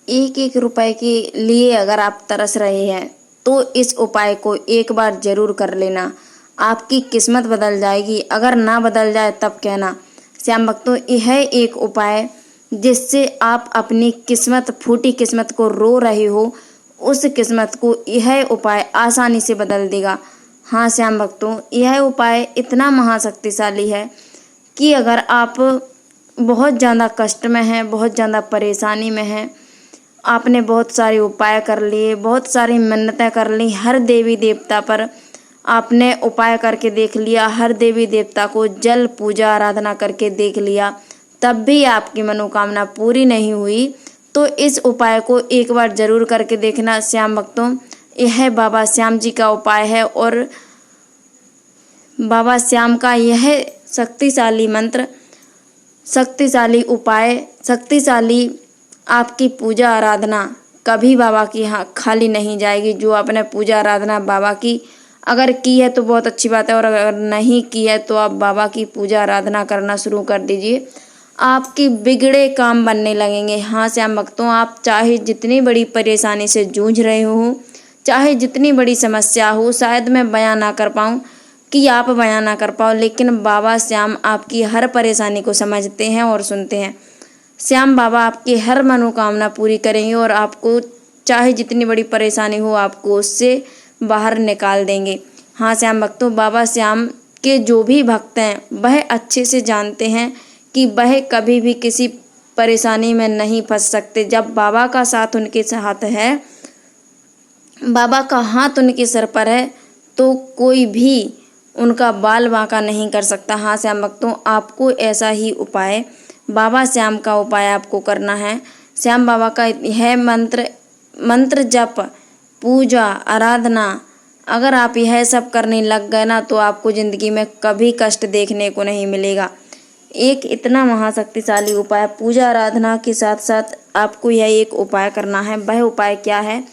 एक एक रुपए के लिए अगर आप तरस रहे हैं तो इस उपाय को एक बार जरूर कर लेना। आपकी किस्मत बदल जाएगी। अगर ना बदल जाए तब कहना। श्याम भक्तों, यह एक उपाय जिससे आप अपनी किस्मत, फूटी किस्मत को रो रहे हो, उस किस्मत को यह उपाय आसानी से बदल देगा। हाँ श्याम भक्तों, यह उपाय इतना महाशक्तिशाली है कि अगर आप बहुत ज़्यादा कष्ट में हैं, बहुत ज़्यादा परेशानी में हैं, आपने बहुत सारे उपाय कर लिए, बहुत सारी मन्नतें कर ली, हर देवी देवता पर आपने उपाय करके देख लिया, हर देवी देवता को जल पूजा आराधना करके देख लिया, तब भी आपकी मनोकामना पूरी नहीं हुई, तो इस उपाय को एक बार जरूर करके देखना श्याम भक्तों। यह बाबा श्याम जी का उपाय है और बाबा श्याम का यह शक्तिशाली मंत्र, शक्तिशाली उपाय, शक्तिशाली आपकी पूजा आराधना कभी बाबा की यहाँ खाली नहीं जाएगी। जो आपने पूजा आराधना बाबा की अगर की है तो बहुत अच्छी बात है, और अगर नहीं की है तो आप बाबा की पूजा आराधना करना शुरू कर दीजिए। आपकी बिगड़े काम बनने लगेंगे। हाँ श्याम भक्तों, आप चाहे जितनी बड़ी परेशानी से जूझ रहे हो, चाहे जितनी बड़ी समस्या हो, शायद मैं बयां ना कर पाऊँ कि आप बयां ना कर पाओ, लेकिन बाबा श्याम आपकी हर परेशानी को समझते हैं और सुनते हैं। श्याम बाबा आपकी हर मनोकामना पूरी करेंगे और आपको चाहे जितनी बड़ी परेशानी हो, आपको उससे बाहर निकाल देंगे। हाँ श्याम भक्तों, बाबा श्याम के जो भी भक्त हैं वह अच्छे से जानते हैं कि वह कभी भी किसी परेशानी में नहीं फंस सकते। जब बाबा का साथ उनके साथ है, बाबा का हाथ उनके सर पर है, तो कोई भी उनका बाल बांका नहीं कर सकता। हाँ श्याम भक्तों, आपको ऐसा ही उपाय, बाबा श्याम का उपाय आपको करना है। श्याम बाबा का यह मंत्र जप, पूजा आराधना, अगर आप यह सब करने लग गए ना, तो आपको ज़िंदगी में कभी कष्ट देखने को नहीं मिलेगा। एक इतना महाशक्तिशाली उपाय, पूजा आराधना के साथ साथ आपको यह एक उपाय करना है। वह उपाय क्या है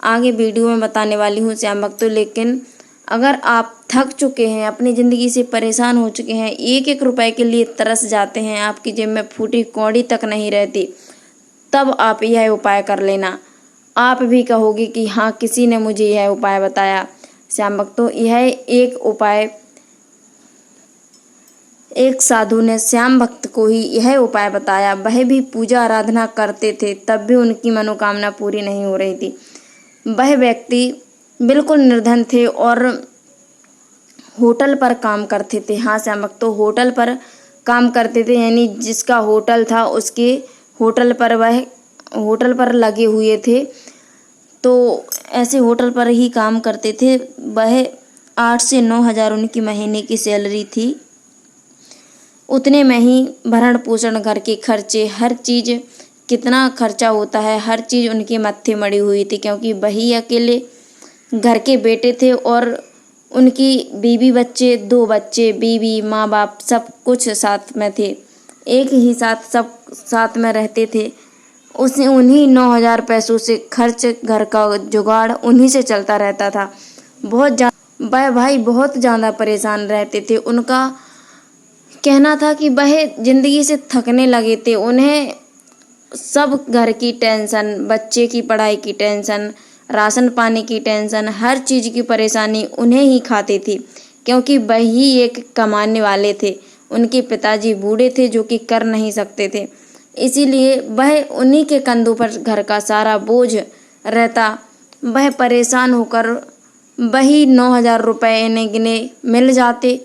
आगे वीडियो में बताने वाली हूँ श्याम भक्तों। लेकिन अगर आप थक चुके हैं, अपनी ज़िंदगी से परेशान हो चुके हैं, एक एक रुपए के लिए तरस जाते हैं, आपकी जेब में फूटी कौड़ी तक नहीं रहती, तब आप यह उपाय कर लेना। आप भी कहोगे कि हाँ, किसी ने मुझे यह उपाय बताया। श्याम भक्तों, यह एक उपाय एक साधु ने श्याम भक्त को ही यह उपाय बताया। वह भी पूजा आराधना करते थे, तब भी उनकी मनोकामना पूरी नहीं हो रही थी। वह व्यक्ति बिल्कुल निर्धन थे और होटल पर काम करते थे। हाँ श्याम भक्तों, होटल पर काम करते थे, यानी जिसका होटल था उसके होटल पर वह होटल पर लगे हुए थे, तो ऐसे होटल पर ही काम करते थे। वह 8 से 9 हज़ार उनकी महीने की सैलरी थी। उतने में ही भरण पोषण, घर के खर्चे, हर चीज़, कितना खर्चा होता है, हर चीज़ उनके मत्थे मड़ी हुई थी, क्योंकि वही अकेले घर के बेटे थे और उनकी बीवी बच्चे, 2 बच्चे, बीवी, माँ बाप सब कुछ साथ में थे, एक ही साथ सब साथ में रहते थे। उसे उन्हीं 9,000 पैसों से खर्च, घर का जुगाड़ उन्हीं से चलता रहता था। वह भाई बहुत ज़्यादा परेशान रहते थे। उनका कहना था कि वह ज़िंदगी से थकने लगे थे। उन्हें सब घर की टेंशन, बच्चे की पढ़ाई की टेंशन, राशन पानी की टेंशन, हर चीज़ की परेशानी उन्हें ही खाती थी, क्योंकि वही एक कमाने वाले थे। उनके पिताजी बूढ़े थे जो कि कर नहीं सकते थे, इसीलिए वह उन्हीं के कंधों पर घर का सारा बोझ रहता। वह परेशान होकर वही 9,000 रुपये इन्हें गिने मिल जाते,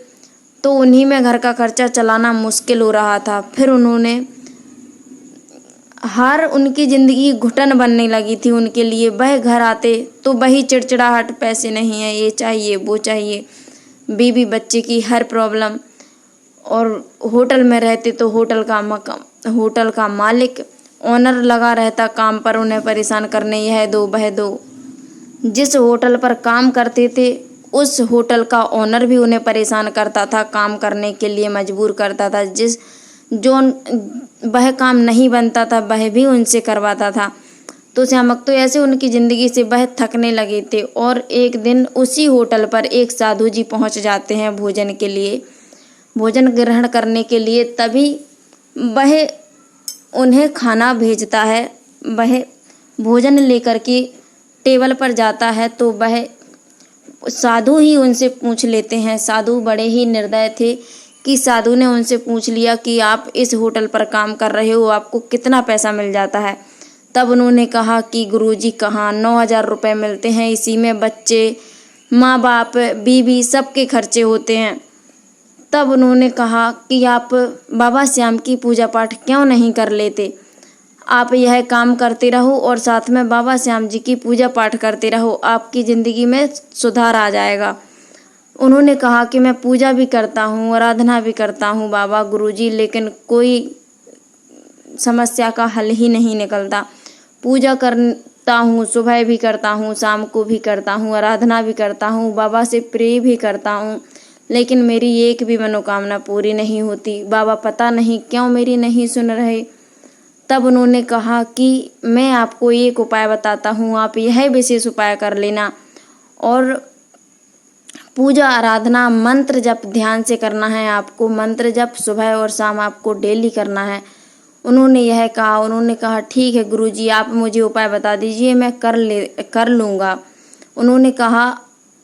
तो उन्हीं में घर का खर्चा चलाना मुश्किल हो रहा था। फिर उन्होंने उनकी ज़िंदगी घुटन बनने लगी थी उनके लिए। वह घर आते तो वही चिड़चिड़ाहट, पैसे नहीं है, ये चाहिए वो चाहिए, बीवी बच्चे की हर प्रॉब्लम। और होटल में रहते तो होटल का मालिक, ओनर लगा रहता काम पर उन्हें परेशान करने, यह दो वह दो। जिस होटल पर काम करते थे उस होटल का ओनर भी उन्हें परेशान करता था, काम करने के लिए मजबूर करता था। जो वह काम नहीं बनता था वह भी उनसे करवाता था। तो श्याम भक्तों, ऐसे उनकी ज़िंदगी से वह थकने लगे थे। और एक दिन उसी होटल पर एक साधु जी पहुंच जाते हैं भोजन के लिए, भोजन ग्रहण करने के लिए। तभी वह उन्हें खाना भेजता है। वह भोजन लेकर के टेबल पर जाता है तो वह साधु ही उनसे पूछ लेते हैं। साधु बड़े ही निर्दय थे कि साधु ने उनसे पूछ लिया कि आप इस होटल पर काम कर रहे हो, आपको कितना पैसा मिल जाता है। तब उन्होंने कहा कि गुरुजी कहाँ, 9,000 रुपये मिलते हैं, इसी में बच्चे, माँ बाप, बीवी सबके खर्चे होते हैं। तब उन्होंने कहा कि आप बाबा श्याम की पूजा पाठ क्यों नहीं कर लेते, आप यह काम करते रहो और साथ में बाबा श्याम जी की पूजा पाठ करते रहो, आपकी ज़िंदगी में सुधार आ जाएगा। उन्होंने कहा कि मैं पूजा भी करता हूँ, आराधना भी करता हूँ बाबा गुरुजी, लेकिन कोई समस्या का हल ही नहीं निकलता। पूजा करता हूँ, सुबह भी करता हूँ, शाम को भी करता हूँ, आराधना भी करता हूँ, बाबा से प्रे भी करता हूँ, लेकिन मेरी एक भी मनोकामना पूरी नहीं होती। बाबा पता नहीं क्यों मेरी नहीं सुन रहे। तब उन्होंने कहा कि मैं आपको एक उपाय बताता हूँ, आप यह विशेष उपाय कर लेना और पूजा आराधना मंत्र जप ध्यान से करना है आपको। मंत्र जप सुबह और शाम आपको डेली करना है। उन्होंने यह कहा। उन्होंने कहा ठीक है गुरुजी, आप मुझे उपाय बता दीजिए, मैं कर लूँगा। उन्होंने कहा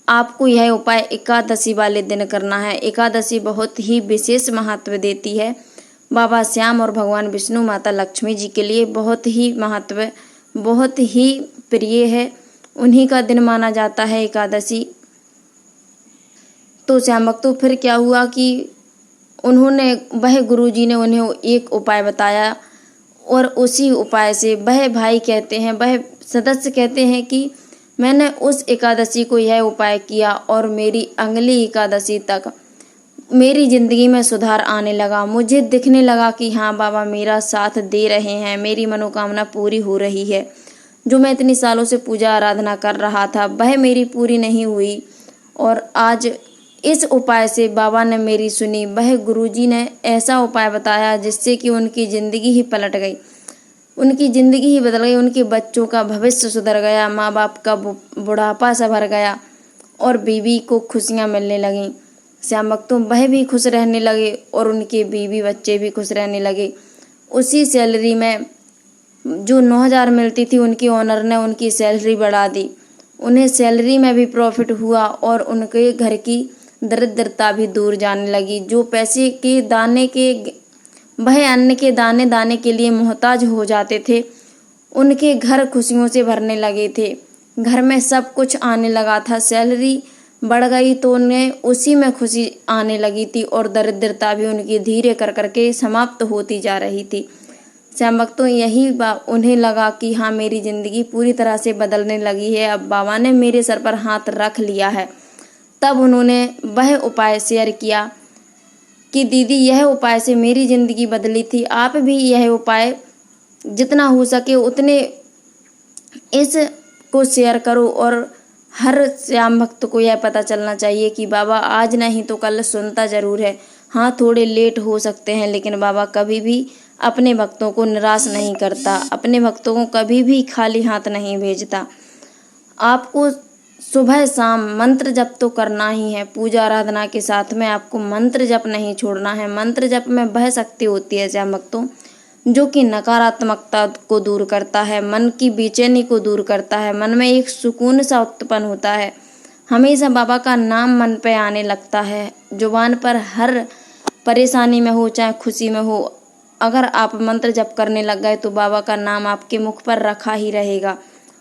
आपको यह उपाय एकादशी वाले दिन करना है। एकादशी बहुत ही विशेष महत्व देती है। बाबा श्याम और भगवान विष्णु, माता लक्ष्मी जी के लिए बहुत ही महत्व, बहुत ही प्रिय है। उन्हीं का दिन माना जाता है एकादशी। तो श्याम भक्तों फिर क्या हुआ कि वह गुरुजी ने उन्हें एक उपाय बताया और उसी उपाय से वह भाई कहते हैं, वह सदस्य कहते हैं कि मैंने उस एकादशी को यह उपाय किया और मेरी अगली एकादशी तक मेरी ज़िंदगी में सुधार आने लगा। मुझे दिखने लगा कि हाँ बाबा मेरा साथ दे रहे हैं, मेरी मनोकामना पूरी हो रही है। जो मैं इतनी सालों से पूजा आराधना कर रहा था वह मेरी पूरी नहीं हुई और आज इस उपाय से बाबा ने मेरी सुनी। वह गुरुजी ने ऐसा उपाय बताया जिससे कि उनकी ज़िंदगी ही पलट गई, उनकी ज़िंदगी ही बदल गई, उनके बच्चों का भविष्य सुधर गया, माँ बाप का बुढ़ापा संभर गया और बीवी को खुशियाँ मिलने लगीं। श्याम भक्तों वह भी खुश रहने लगे और उनके बीवी बच्चे भी खुश रहने लगे। उसी सैलरी में जो 9,000 मिलती थी उनकी ओनर ने उनकी सैलरी बढ़ा दी। उन्हें सैलरी में भी प्रॉफिट हुआ और उनके घर की दरिद्रता भी दूर जाने लगी। जो पैसे के दाने के, वह अन्न के दाने दाने के लिए मोहताज हो जाते थे, उनके घर खुशियों से भरने लगे थे। घर में सब कुछ आने लगा था। सैलरी बढ़ गई तो उन्हें उसी में खुशी आने लगी थी और दरिद्रता भी उनकी धीरे कर करके समाप्त होती जा रही थी। श्याम भक्तों यही उन्हें लगा कि हाँ मेरी ज़िंदगी पूरी तरह से बदलने लगी है, अब बाबा ने मेरे सर पर हाथ रख लिया है। तब उन्होंने वह उपाय शेयर किया कि दीदी यह उपाय से मेरी ज़िंदगी बदली थी, आप भी यह उपाय जितना हो सके उतने इसको शेयर करो और हर श्याम भक्त को यह पता चलना चाहिए कि बाबा आज नहीं तो कल सुनता ज़रूर है। हाँ थोड़े लेट हो सकते हैं लेकिन बाबा कभी भी अपने भक्तों को निराश नहीं करता, अपने भक्तों को कभी भी खाली हाथ नहीं भेजता। आपको सुबह शाम मंत्र जप तो करना ही है। पूजा आराधना के साथ में आपको मंत्र जप नहीं छोड़ना है। मंत्र जप में वह शक्ति होती है श्याम भक्तों जो कि नकारात्मकता को दूर करता है, मन की बेचैनी को दूर करता है, मन में एक सुकून सा उत्पन्न होता है। हमेशा बाबा का नाम मन पे आने लगता है। जुबान पर हर परेशानी में हो चाहे खुशी में हो, अगर आप मंत्र जप करने लग गए तो बाबा का नाम आपके मुख पर रखा ही रहेगा।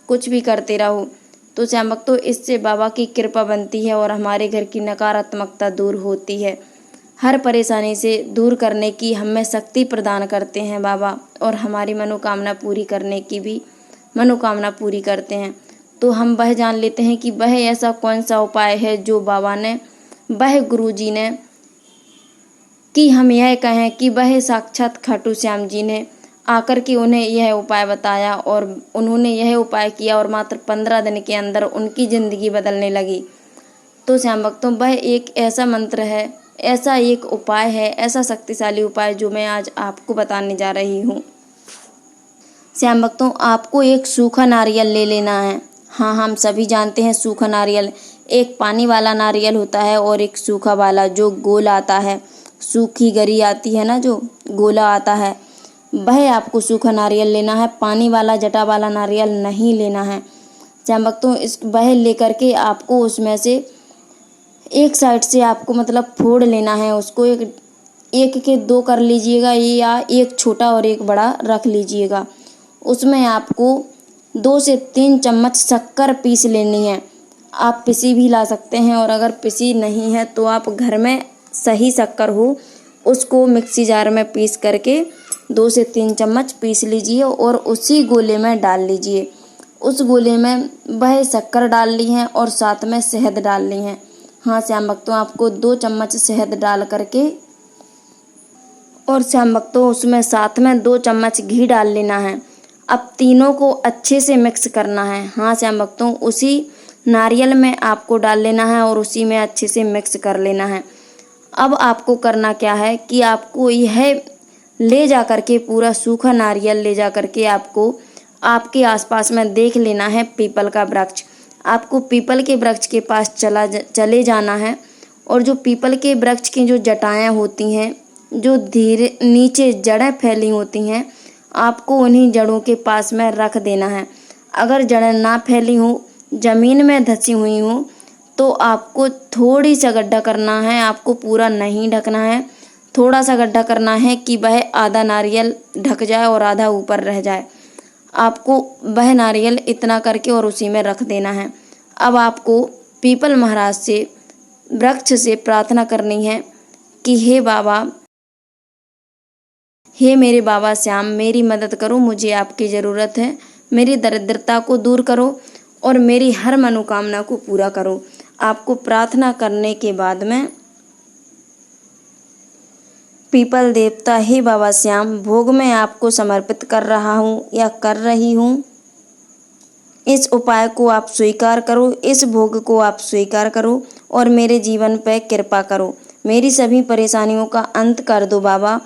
कुछ भी करते रहो। तो श्याम भक्तों इससे बाबा की कृपा बनती है और हमारे घर की नकारात्मकता दूर होती है। हर परेशानी से दूर करने की हमें शक्ति प्रदान करते हैं बाबा और हमारी मनोकामना पूरी करने की भी मनोकामना पूरी करते हैं। तो हम वह जान लेते हैं कि वह ऐसा कौन सा उपाय है जो बाबा ने, वह गुरुजी ने, कि हम यह कहें कि वह साक्षात खाटू श्याम जी ने आकर के उन्हें यह उपाय बताया और उन्होंने यह उपाय किया और मात्र 15 दिन के अंदर उनकी ज़िंदगी बदलने लगी। तो श्याम भक्तों वह एक ऐसा मंत्र है, ऐसा एक उपाय है, ऐसा शक्तिशाली उपाय जो मैं आज आपको बताने जा रही हूँ। श्याम भक्तों आपको एक सूखा नारियल ले लेना है। हाँ हम सभी जानते हैं सूखा नारियल, एक पानी वाला नारियल होता है और एक सूखा वाला जो गोल आता है, सूखी गरी आती है ना जो गोला आता है, वह आपको सूखा नारियल लेना है, पानी वाला जटा वाला नारियल नहीं लेना है। श्याम भक्तों, वह लेकर के आपको उसमें से एक साइड से आपको मतलब फोड़ लेना है उसको, एक के दो कर लीजिएगा या एक छोटा और एक बड़ा रख लीजिएगा। उसमें आपको 2 से 3 चम्मच शक्कर पीस लेनी है। आप पिसी भी ला सकते हैं, और अगर पिसी नहीं है तो आप घर में सही शक्कर हो उसको मिक्सी जार में पीस करके 2 से 3 चम्मच पीस लीजिए और उसी गोले में डाल लीजिए। उस गोले में वह शक्कर डाल ली है और साथ में शहद डाल ली है। हाँ श्याम भक्तों, आपको 2 चम्मच शहद डाल करके और श्याम भक्तों उसमें साथ में 2 चम्मच घी डाल लेना है। अब तीनों को अच्छे से मिक्स करना है। हाँ श्याम भक्तों, उसी नारियल में आपको डाल लेना है और उसी में अच्छे से मिक्स कर लेना है। अब आपको करना क्या है कि आपको यह ले जा करके पूरा सूखा नारियल ले जा करके आपको आपके आसपास में देख लेना है पीपल का वृक्ष। आपको पीपल के वृक्ष के पास चले जाना है, और जो पीपल के वृक्ष की जो जटाएँ होती हैं, जो धीरे नीचे जड़ें फैली होती हैं, आपको उन्हीं जड़ों के पास में रख देना है। अगर जड़ें ना फैली हों, ज़मीन में धंसी हुई हों, तो आपको थोड़ी सा गड्ढा करना है। आपको पूरा नहीं ढकना है, थोड़ा सा गड्ढा करना है कि वह आधा नारियल ढक जाए और आधा ऊपर रह जाए। आपको वह नारियल इतना करके और उसी में रख देना है। अब आपको पीपल महाराज से, वृक्ष से प्रार्थना करनी है कि हे बाबा, हे मेरे बाबा श्याम, मेरी मदद करो, मुझे आपकी ज़रूरत है। मेरी दरिद्रता को दूर करो और मेरी हर मनोकामना को पूरा करो। आपको प्रार्थना करने के बाद में पीपल देवता, हे बाबा श्याम, भोग मैं आपको समर्पित कर रहा हूँ या कर रही हूँ। इस उपाय को आप स्वीकार करो, इस भोग को आप स्वीकार करो और मेरे जीवन पर कृपा करो। मेरी सभी परेशानियों का अंत कर दो बाबा।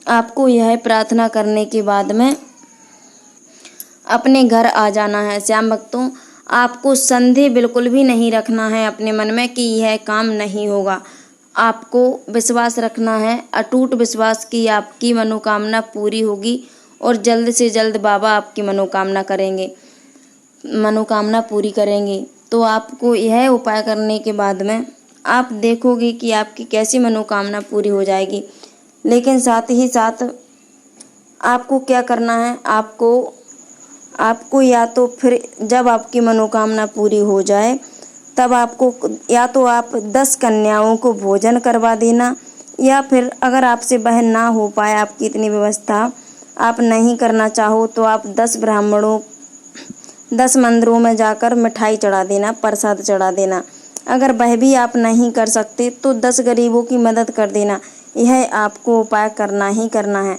आपको यह प्रार्थना करने के बाद में अपने घर आ जाना है। श्याम भक्तों, आपको संदेह बिल्कुल भी नहीं रखना है अपने मन में कि यह काम नहीं होगा। आपको विश्वास रखना है, अटूट विश्वास कि आपकी मनोकामना पूरी होगी और जल्द से जल्द बाबा आपकी मनोकामना पूरी करेंगे। तो आपको यह उपाय करने के बाद में आप देखोगे कि आपकी कैसी मनोकामना पूरी हो जाएगी। लेकिन साथ ही साथ आपको क्या करना है, आपको या तो फिर जब आपकी मनोकामना पूरी हो जाए तब आपको या तो आप 10 कन्याओं को भोजन करवा देना, या फिर अगर आपसे वह ना हो पाए, आपकी इतनी व्यवस्था आप नहीं करना चाहो, तो आप 10 मंदिरों में जाकर मिठाई चढ़ा देना, प्रसाद चढ़ा देना। अगर वह भी आप नहीं कर सकते तो 10 गरीबों की मदद कर देना। यह आपको उपाय करना ही करना है।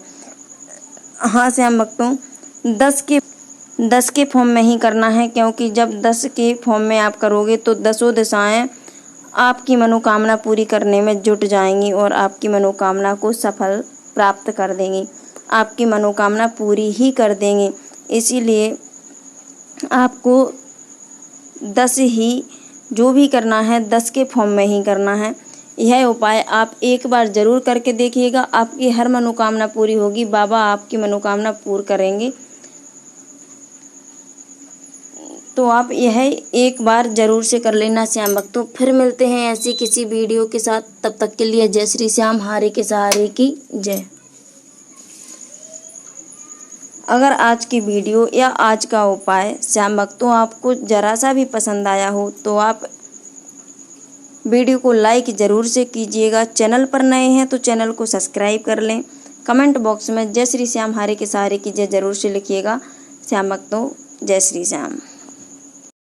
हाँ श्याम भक्तों, 10 के फॉर्म में ही करना है, क्योंकि जब 10 के फॉर्म में आप करोगे तो 10 दिशाएं आपकी मनोकामना पूरी करने में जुट जाएंगी और आपकी मनोकामना को सफल प्राप्त कर देंगी, आपकी मनोकामना पूरी ही कर देंगी। इसीलिए आपको 10 ही जो भी करना है 10 के फॉर्म में ही करना है। यह उपाय आप एक बार ज़रूर करके देखिएगा, आपकी हर मनोकामना पूरी होगी। बाबा आपकी मनोकामना पूर्ण करेंगे। तो आप यह एक बार ज़रूर से कर लेना श्याम भक्तों। फिर मिलते हैं ऐसी किसी वीडियो के साथ, तब तक के लिए जय श्री श्याम, हारे के सहारे की जय। अगर आज की वीडियो या आज का उपाय श्याम भक्तों आपको ज़रा सा भी पसंद आया हो तो आप वीडियो को लाइक ज़रूर से कीजिएगा। चैनल पर नए हैं तो चैनल को सब्सक्राइब कर लें। कमेंट बॉक्स में जय श्री श्याम, हारे के सहारे की जय ज़रूर से लिखिएगा। श्याम भक्तों, जय श्री श्याम।